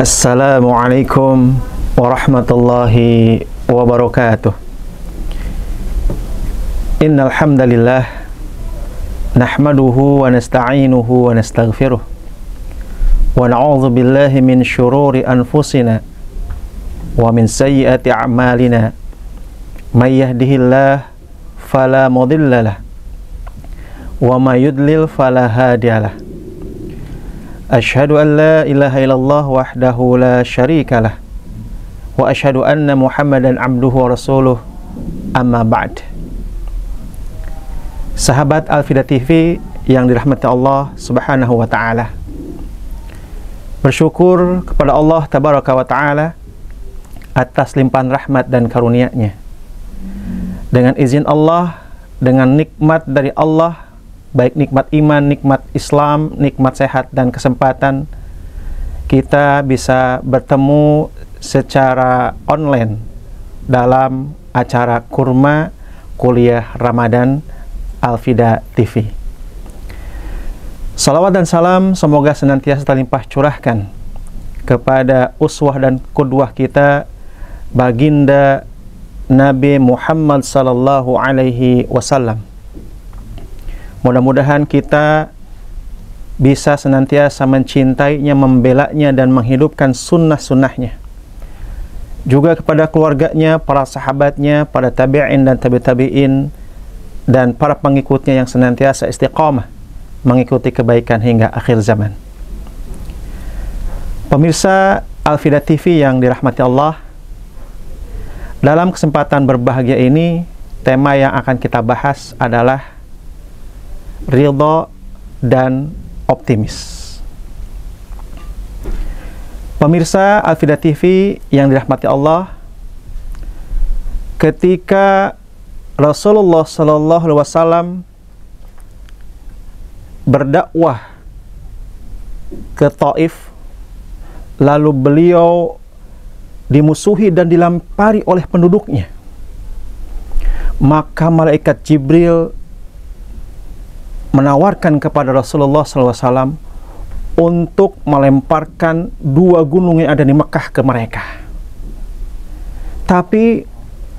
Assalamualaikum warahmatullahi wabarakatuh. Innal hamdalillah nahmaduhu wa nasta'inuhu wa nastaghfiruh wa na'udzu billahi min syururi anfusina wa min sayyiati a'malina. May yahdihillah fala mudhillalah wa may yudlil fala hadiyalah. Asyhadu an la ilaha illallah wahdahu la syarikalah wa asyhadu anna Muhammadan abduhu wa rasuluh, amma ba'd. Sahabat Al-Fida TV yang dirahmati Allah Subhanahu wa taala, bersyukur kepada Allah Tabaraka wa taala atas limpahan rahmat dan karunia-Nya. Dengan izin Allah, dengan nikmat dari Allah, baik nikmat iman, nikmat Islam, nikmat sehat dan kesempatan, kita bisa bertemu secara online dalam acara Kurma Kuliah Ramadan Al-Fida TV. Salawat dan salam semoga senantiasa terlimpah curahkan kepada uswah dan qudwah kita, baginda Nabi Muhammad sallallahu alaihi wasallam. Mudah-mudahan kita bisa senantiasa mencintainya, membelanya, dan menghidupkan sunnah-sunnahnya. Juga kepada keluarganya, para sahabatnya, para tabi'in dan tabi'in, dan para pengikutnya yang senantiasa istiqamah mengikuti kebaikan hingga akhir zaman. Pemirsa Al-Fida TV yang dirahmati Allah, dalam kesempatan berbahagia ini, tema yang akan kita bahas adalah ridho dan optimis. Pemirsa Al-Fida TV yang dirahmati Allah, ketika Rasulullah Sallallahu Alaihi Wasallam berdakwah ke Taif, lalu beliau dimusuhi dan dilampari oleh penduduknya, maka malaikat Jibril menawarkan kepada Rasulullah SAW untuk melemparkan dua gunung yang ada di Mekah ke mereka. Tapi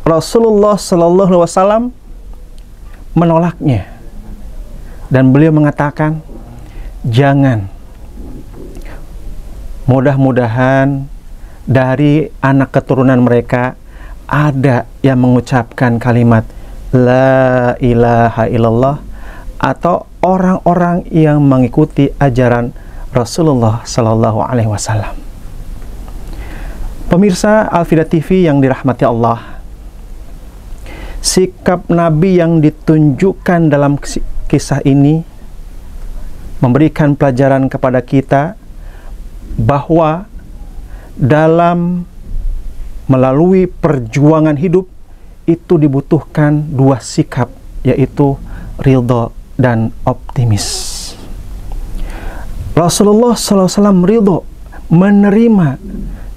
Rasulullah SAW menolaknya, dan beliau mengatakan, jangan. Mudah-mudahan dari anak keturunan mereka ada yang mengucapkan kalimat La ilaha illallah, atau orang-orang yang mengikuti ajaran Rasulullah Sallallahu Alaihi Wasallam. Pemirsa Al-Fida TV yang dirahmati Allah, sikap Nabi yang ditunjukkan dalam kisah ini memberikan pelajaran kepada kita bahwa dalam melalui perjuangan hidup itu dibutuhkan dua sikap, yaitu ridho dan optimis. Rasulullah SAW ridho menerima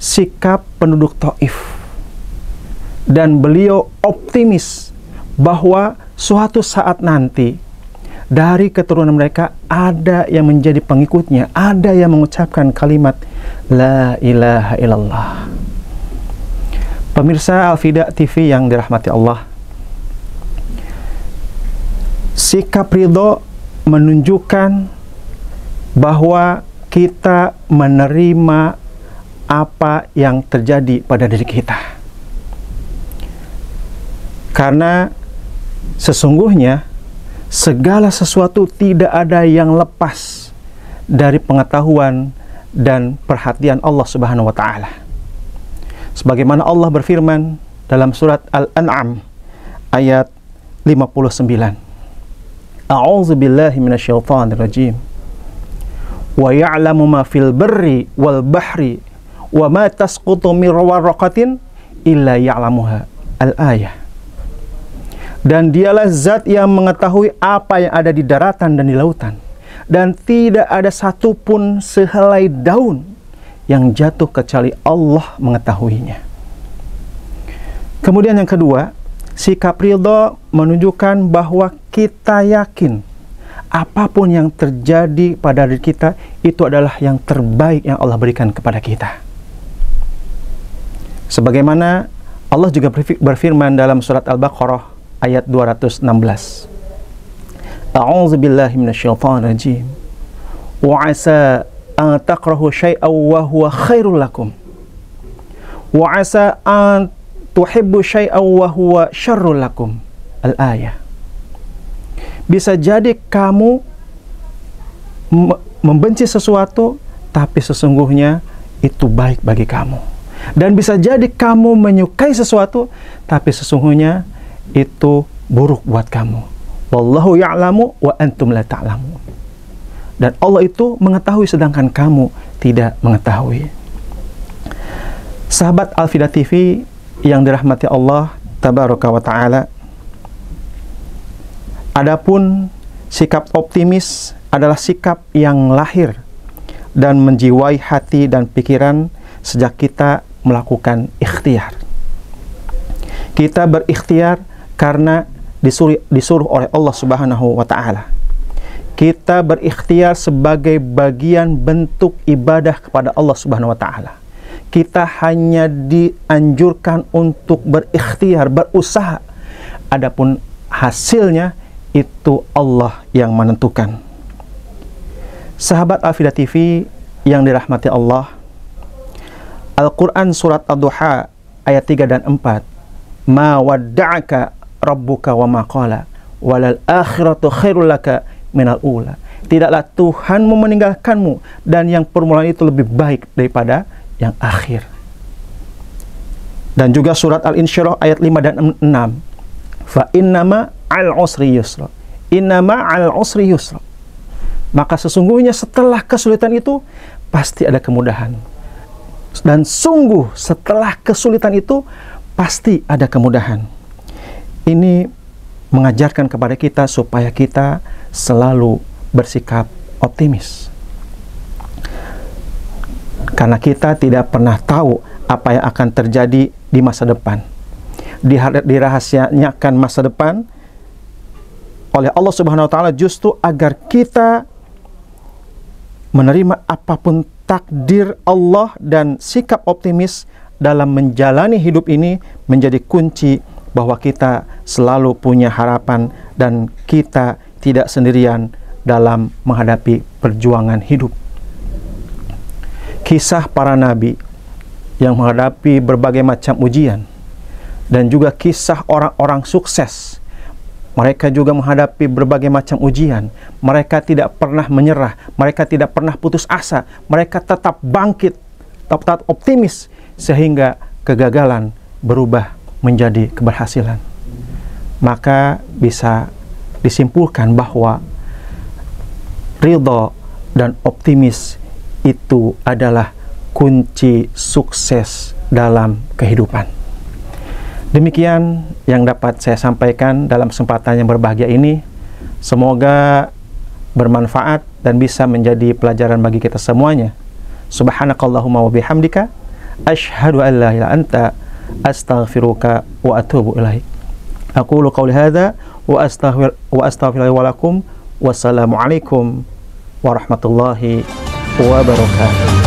sikap penduduk Taif, dan beliau optimis bahwa suatu saat nanti dari keturunan mereka ada yang menjadi pengikutnya, ada yang mengucapkan kalimat La ilaha illallah. Pemirsa Al-Fida TV yang dirahmati Allah, sikap ridho menunjukkan bahwa kita menerima apa yang terjadi pada diri kita. Karena sesungguhnya segala sesuatu tidak ada yang lepas dari pengetahuan dan perhatian Allah Subhanahu wa taala. Sebagaimana Allah berfirman dalam surat Al-An'am ayat 59. A'udzu billahi minasyaitonir rajim. Wa ya'lamu ma fil barri wal bahri wa ma tasqutu min waraqatin illa ya'lamuha. Al-ayah. Dan dialah zat yang mengetahui apa yang ada di daratan dan di lautan, dan tidak ada satupun sehelai daun yang jatuh kecuali Allah mengetahuinya. Kemudian yang kedua, sikap ridho menunjukkan bahwa kita yakin apapun yang terjadi pada diri kita itu adalah yang terbaik yang Allah berikan kepada kita. Sebagaimana Allah juga berfirman dalam surat Al-Baqarah ayat 216. A'udzu billahi minasyaitonir rajim. Wa 'asa an takrahu syai'an wa huwa khairul lakum. Wa 'asa an tuhibbu syai'an wa huwa syarrul lakum. Al-ayah. Bisa jadi kamu membenci sesuatu, tapi sesungguhnya itu baik bagi kamu. Dan bisa jadi kamu menyukai sesuatu, tapi sesungguhnya itu buruk buat kamu. Wallahu ya'lamu wa antum la ta'lamun. Dan Allah itu mengetahui sedangkan kamu tidak mengetahui. Sahabat Al-Fida TV yang dirahmati Allah Tabaraka wa Ta'ala, adapun sikap optimis adalah sikap yang lahir dan menjiwai hati dan pikiran sejak kita melakukan ikhtiar. Kita berikhtiar karena disuruh oleh Allah Subhanahu wa Ta'ala. Kita berikhtiar sebagai bagian bentuk ibadah kepada Allah Subhanahu wa Ta'ala. Kita hanya dianjurkan untuk berikhtiar, berusaha. Adapun hasilnya itu Allah yang menentukan. Sahabat Al-Fida TV yang dirahmati Allah, Al-Quran surat Ad-Duha ayat 3 dan 4. Ma wadda'aka rabbuka wa ma qala walal akhiratu khairul laka minal ula. Tidaklah Tuhanmu meninggalkanmu, dan yang permulaan itu lebih baik daripada yang akhir. Dan juga surat Al-Insyirah ayat 5 dan 6. Fa innama al usri yusra. Innama al usri yusra. Maka sesungguhnya setelah kesulitan itu pasti ada kemudahan. Dan sungguh setelah kesulitan itu pasti ada kemudahan. Ini mengajarkan kepada kita supaya kita selalu bersikap optimis. Karena kita tidak pernah tahu apa yang akan terjadi di masa depan. Dirahasiakan masa depan oleh Allah Subhanahu wa Ta'ala justru agar kita menerima apapun takdir Allah, dan sikap optimis dalam menjalani hidup ini menjadi kunci bahwa kita selalu punya harapan dan kita tidak sendirian dalam menghadapi perjuangan hidup. Kisah para nabi yang menghadapi berbagai macam ujian, dan juga kisah orang-orang sukses. Mereka juga menghadapi berbagai macam ujian. Mereka tidak pernah menyerah. Mereka tidak pernah putus asa. Mereka tetap bangkit, tetap optimis, sehingga kegagalan berubah menjadi keberhasilan. Maka bisa disimpulkan bahwa ridha dan optimis itu adalah kunci sukses dalam kehidupan. Demikian yang dapat saya sampaikan dalam kesempatan yang berbahagia ini. Semoga bermanfaat dan bisa menjadi pelajaran bagi kita semuanya. Subhanakallahumma wa bihamdika asyhadu an la ilaha illa anta astaghfiruka wa atubu ilaik. Aqulu qawli hadza wa astaghfirullahi wa lakum. Wassalamu alaikum warahmatullahi wabarakatuh.